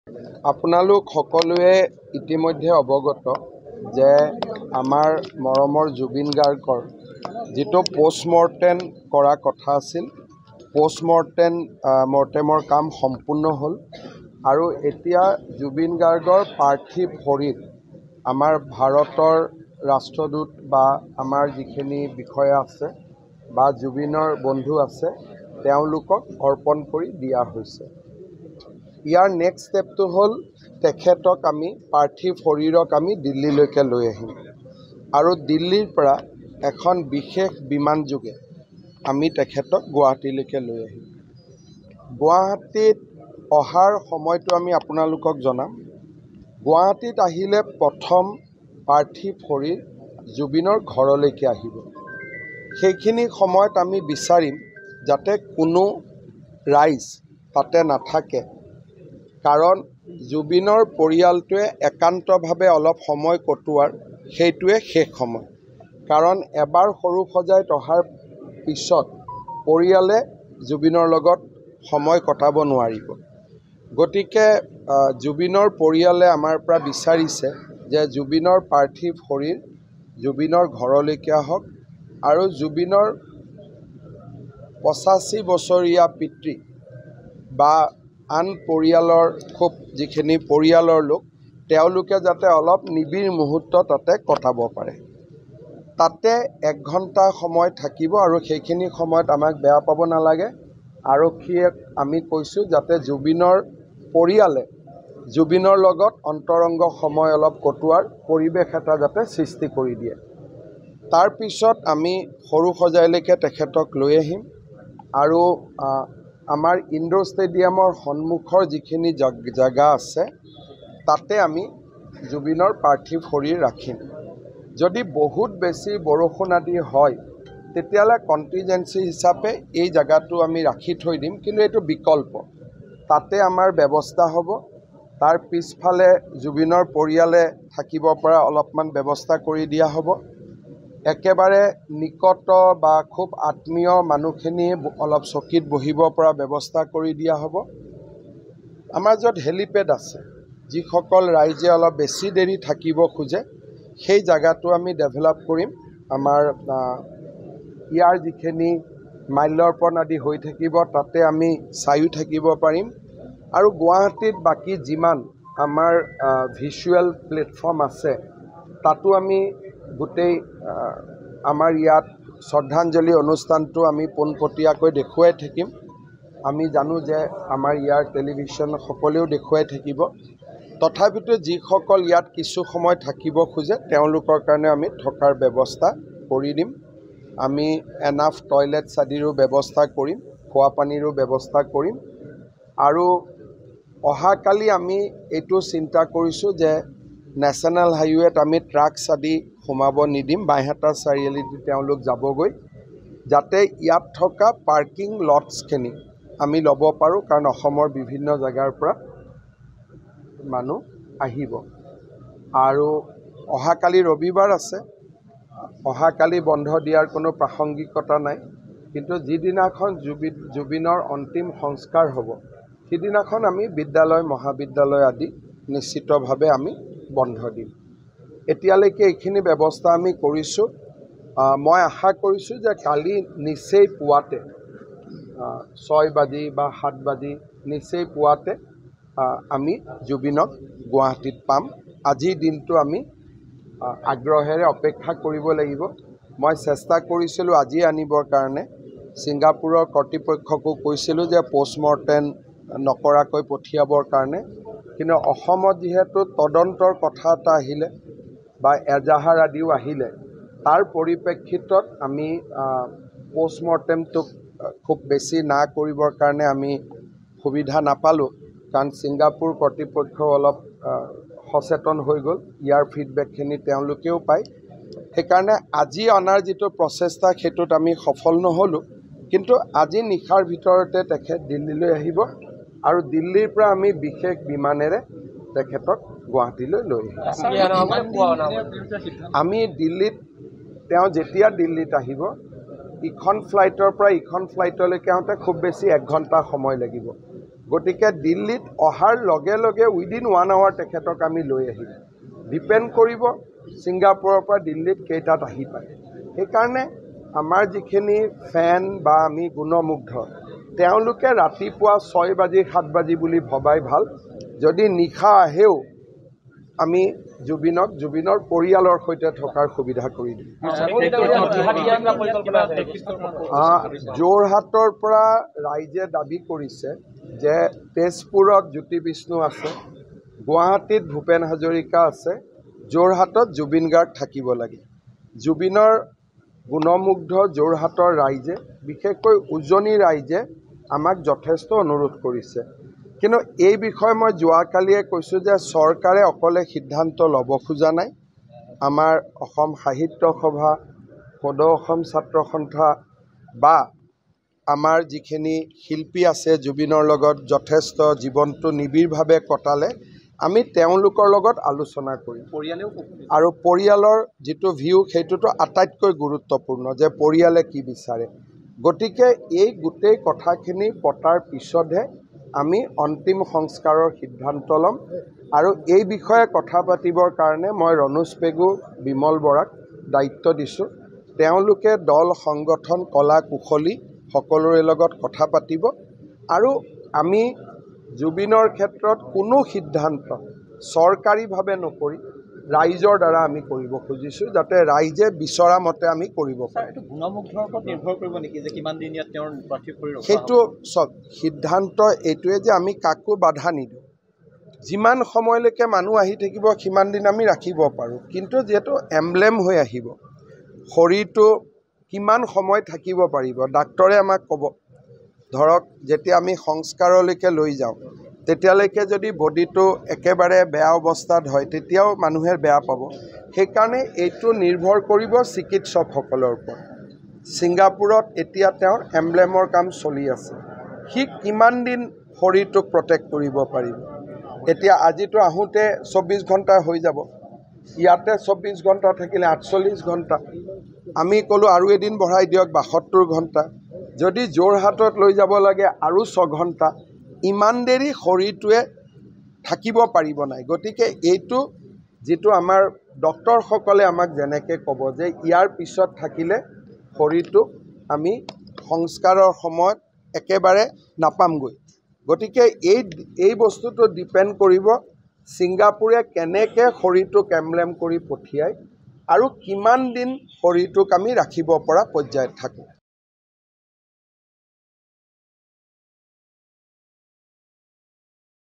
আপোনালোক সকলোৱে ইতিমধ্যে অৱগত যে আমাৰ মৰমৰ জুবিন গাৰ্গৰ যিটো পোষ্টমৰ্টেম কৰা কথা আছিল, পোষ্টমৰ্টেমৰ কাম সম্পূৰ্ণ হ'ল আৰু এতিয়া জুবিন গাৰ্গৰ পাৰ্থিৱ শৰীৰ আমাৰ ভাৰতৰ ৰাষ্ট্ৰদূত বা আমাৰ যিখিনি বিষয়া আছে বা জুবিনৰ বন্ধু আছে তেওঁলোকক অৰ্পণ কৰি দিয়া হৈছে। ইয়াৰ নেক্সট ষ্টেপটো হ'ল তেখেতক আমি পাৰ্থিৱ শৰীৰক আমি দিল্লীলৈকে লৈ আহিম আৰু দিল্লীৰ পৰা এখন বিশেষ বিমান যোগে আমি তেখেতক গুৱাহাটীলৈকে লৈ আহিম। গুৱাহাটীত অহাৰ সময়টো আমি আপোনালোকক জনাম। গুৱাহাটীত আহিলে প্ৰথম পাৰ্থিৱ শৰীৰ জুবিনৰ ঘৰলৈকে আহিব। সেইখিনি সময়ত আমি বিচাৰিম যাতে কোনো ৰাইজ তাতে নাথাকে, কাৰণ জুবিনৰ পৰিয়ালটোৱে একান্তভাৱে অলপ সময় কটোৱাৰ সেইটোৱে শেষ সময়। কাৰণ এবাৰ সৰু সজাইত অহাৰ পিছত পৰিয়ালে জুবিনৰ লগত সময় কটাব নোৱাৰিব। গতিকে জুবিনৰ পৰিয়ালে আমাৰ পৰা বিচাৰিছে যে জুবিনৰ পাৰ্থিৱ শৰীৰ জুবিনৰ ঘৰলৈকে আহক আৰু জুবিনৰ 85 বছৰীয়া পিতৃ বা আন পৰিয়ালৰ খুব যিখিনি পৰিয়ালৰ লোক তেওঁলোকে যাতে অলপ নিবিড় মুহূৰ্ত তাতে কটাব পাৰে। তাতে 1 ঘণ্টা সময় থাকিব আৰু সেইখিনি সময়ত আমাক বেয়া পাব নালাগে। আৰক্ষীয়ে আমি কৈছোঁ যাতে জুবিনৰ পৰিয়ালে জুবিনৰ লগত অন্তৰংগ সময় অলপ কটোৱাৰ পৰিৱেশ এটা যাতে সৃষ্টি কৰি দিয়ে। তাৰপিছত আমি সৰু সজাইলৈকে তেখেতক লৈ আহিম আৰু আমাৰ ইণ্ডোৰ ষ্টেডিয়ামৰ সন্মুখৰ যিখিনি জেগা আছে তাতে আমি জুবিনৰ পাৰ্থিৱ শৰীৰ ৰাখিম। যদি বহুত বেছি বৰষুণ আদি হয় তেতিয়াহ'লে কণ্টিজেঞ্চি হিচাপে এই জেগাটো আমি ৰাখি থৈ দিম, কিন্তু এইটো বিকল্প। তাতে আমাৰ ব্যৱস্থা হ'ব। তাৰ পিছফালে জুবিনৰ পৰিয়ালে থাকিব পৰা অলপমান ব্যৱস্থা কৰি দিয়া হ'ব। একেবাৰে নিকট বা খুব আত্মীয় মানুহখিনি অলপ চকীত বহিব পৰা ব্যৱস্থা কৰি দিয়া হ'ব। আমাৰ য'ত হেলিপেড আছে, যিসকল ৰাইজে অলপ বেছি দেৰি থাকিব খোজে সেই জেগাটো আমি ডেভেলপ কৰিম। আমাৰ ইয়াৰ যিখিনি মাল্যৰ্পণ আদি হৈ থাকিব তাতে আমি চায়ো থাকিব পাৰিম আৰু গুৱাহাটীত বাকী যিমান আমাৰ ভিজুৱেল প্লেটফৰ্ম আছে তাতো আমি গোটেই আমাৰ ইয়াত শ্ৰদ্ধাঞ্জলি অনুষ্ঠানটো আমি পোনপটীয়াকৈ দেখুৱাই থাকিম। আমি জানো যে আমাৰ ইয়াৰ টেলিভিশ্যন সকলেও দেখুৱাই থাকিব। তথাপিতো যিসকল ইয়াত কিছু সময় থাকিব খোজে তেওঁলোকৰ কাৰণে আমি থকাৰ ব্যৱস্থা কৰি দিম। আমি এনাফ টয়লেটছ আদিৰো ব্যৱস্থা কৰিম, খোৱা পানীৰো ব্যৱস্থা কৰিম আৰু অহাকালি আমি এইটো চিন্তা কৰিছোঁ যে নেশ্যনেল হাইৱেত আমি ট্ৰাকছ আদি সোমাব নিদিম। বাইহাটা চাৰিআলিত তেওঁলোক যাবগৈ, যাতে ইয়াত থকা পাৰ্কিং লটছখিনি আমি ল'ব পাৰোঁ, কাৰণ অসমৰ বিভিন্ন জেগাৰ পৰা মানুহ আহিব। আৰু অহাকালি ৰবিবাৰ আছে, অহাকালি বন্ধ দিয়াৰ কোনো প্ৰাসংগিকতা নাই, কিন্তু যিদিনাখন জুবিনৰ অন্তিম সংস্কাৰ হ'ব সিদিনাখন আমি বিদ্যালয় মহাবিদ্যালয় আদি নিশ্চিতভাৱে আমি বন্ধ দিম। এতিয়ালৈকে এইখিনি ব্যৱস্থা আমি কৰিছোঁ। মই আশা কৰিছোঁ যে কালি নিচেই পুৱাতে 6 বাজি বা 7 বাজি নিচেই পুৱাতে আমি জুবিনক গুৱাহাটীত পাম। আজিৰ দিনটো আমি আগ্ৰহেৰে অপেক্ষা কৰিব লাগিব। মই চেষ্টা কৰিছিলোঁ আজি আনিবৰ কাৰণে, ছিংগাপুৰৰ কৰ্তৃপক্ষকো কৈছিলোঁ যে পোষ্টমৰ্টেম নকৰাকৈ পঠিয়াবৰ কাৰণে, কিন্তু অসমত যিহেতু তদন্তৰ কথা এটা আহিলে বা এজাহাৰ আদিও আহিলে, তাৰ পৰিপ্ৰেক্ষিতত আমি পোষ্টমৰ্টেমটোক খুব বেছি না কৰিবৰ কাৰণে আমি সুবিধা নাপালোঁ, কাৰণ ছিংগাপুৰ কৰ্তৃপক্ষও অলপ সচেতন হৈ গ'ল। ইয়াৰ ফিডবেকখিনি তেওঁলোকেও পায়। সেইকাৰণে আজি অনাৰ যিটো প্ৰচেষ্টা সেইটোত আমি সফল নহ'লোঁ, কিন্তু আজি নিশাৰ ভিতৰতে তেখেত দিল্লীলৈ আহিব আৰু দিল্লীৰ পৰা আমি বিশেষ বিমানেৰে তেখেতক গুৱাহাটীলৈ লৈ আহিম। আমি দিল্লীত তেওঁ যেতিয়া দিল্লীত আহিব ইখন ফ্লাইটৰ পৰা ইখন ফ্লাইটলৈকে আহোঁতে খুব বেছি 1 ঘণ্টা সময় লাগিব। গতিকে দিল্লীত অহাৰ লগে লগে উইদিন 1 hour তেখেতক আমি লৈ আহিম ডিপেণ্ড কৰিব ছিংগাপুৰৰ পৰা দিল্লীত কেইটাত আহি পায় সেইকাৰণে আমাৰ যিখিনি ফেন বা আমি গুণমুগ্ধ তেওঁলোকে ৰাতিপুৱা 6 বাজি 7 বাজি বুলি ভবাই ভাল যদি নিশা আহেও আমি জুবিনৰ পৰিয়ালৰ সৈতে থকাৰ সুবিধা কৰি দিম যোৰহাটৰ পৰা ৰাইজে দাবী কৰিছে যে তেজপুৰত জ্যোতি বিষ্ণু আছে গুৱাহাটীত ভূপেন হাজৰিকা আছে যোৰহাটত জুবিন গাৰ্গ থাকিব লাগে জুবিনৰ গুণমুগ্ধ যোৰহাটৰ ৰাইজে বিশেষকৈ উজনি ৰাইজে আমাক যথেষ্ট অনুৰোধ কৰিছে কিন্তু এই বিষয়ে মই যোৱাকালিয়ে কৈছোঁ যে চৰকাৰে অকলে সিদ্ধান্ত ল'ব খোজা নাই আমাৰ অসম সাহিত্য সভা সদৌ অসম ছাত্ৰ সন্থা বা আমাৰ যিখিনি শিল্পী আছে জুবিনৰ লগত যথেষ্ট জীৱনটো নিবিড়ভাৱে কটালে আমি তেওঁলোকৰ লগত আলোচনা কৰিম আৰু পৰিয়ালৰ যিটো ভিউ সেইটোতো আটাইতকৈ গুৰুত্বপূৰ্ণ যে পৰিয়ালে কি বিচাৰে গতিকে এই গোটেই কথাখিনি পতাৰ পিছতহে আমি অন্তিম সংস্কাৰৰ সিদ্ধান্ত ল'ম আৰু এই বিষয়ে কথা পাতিবৰ কাৰণে মই ৰণোজ পেগু বিমল বৰাক দায়িত্ব দিছোঁ তেওঁলোকে দল সংগঠন কলা কুশলী সকলোৰে লগত কথা পাতিব আৰু আমি জুবিনৰ ক্ষেত্ৰত কোনো সিদ্ধান্ত চৰকাৰীভাৱে নকৰি ৰাইজৰ দ্বাৰা আমি কৰিব খুজিছোঁ যাতে ৰাইজে বিচৰা মতে আমি কৰিব পাৰোঁ সেইটো চব সিদ্ধান্ত এইটোৱে যে আমি কাকো বাধা নিদিওঁ যিমান সময়লৈকে মানুহ আহি থাকিব সিমান দিন আমি ৰাখিব পাৰোঁ কিন্তু যিহেতু এমব্লেম হৈ আহিব শৰীৰটো কিমান সময় থাকিব পাৰিব ডাক্তৰে আমাক ক'ব ধৰক যেতিয়া আমি সংস্কাৰলৈকে লৈ যাওঁ তেতিয়ালৈকে যদি বডিটো একেবাৰে বেয়া অৱস্থাত হয় তেতিয়াও মানুহে বেয়া পাব সেইকাৰণে এইটো নিৰ্ভৰ কৰিব চিকিৎসকসকলৰ ওপৰত ছিংগাপুৰত এতিয়া তেওঁৰ এমব্লেমৰ কাম চলি আছে সি কিমান দিন শৰীৰটোক প্ৰটেক্ট কৰিব পাৰিব এতিয়া আজিতো আহোঁতে 24 ঘণ্টা হৈ যাব ইয়াতে 24 ঘণ্টা থাকিলে 48 ঘণ্টা আমি ক'লোঁ আৰু এদিন বঢ়াই দিয়ক 72 ঘণ্টা যদি যোৰহাটত লৈ যাব লাগে আৰু 6 ঘণ্টা ইমান দেৰি শৰীৰটোৱে থাকিব পাৰিব নাই গতিকে এইটো যিটো আমাৰ ডক্টৰসকলে আমাক যেনেকৈ ক'ব যে ইয়াৰ পিছত থাকিলে শৰীৰটোক আমি সংস্কাৰৰ সময়ত একেবাৰে নাপামগৈ গতিকে এই বস্তুটো ডিপেণ্ড কৰিব ছিংগাপুৰে কেনেকৈ শৰীৰটোক এমব্লেম কৰি পঠিয়ায় আৰু কিমান দিন শৰীৰটোক আমি ৰাখিব পৰা পৰ্যায়ত থাকোঁ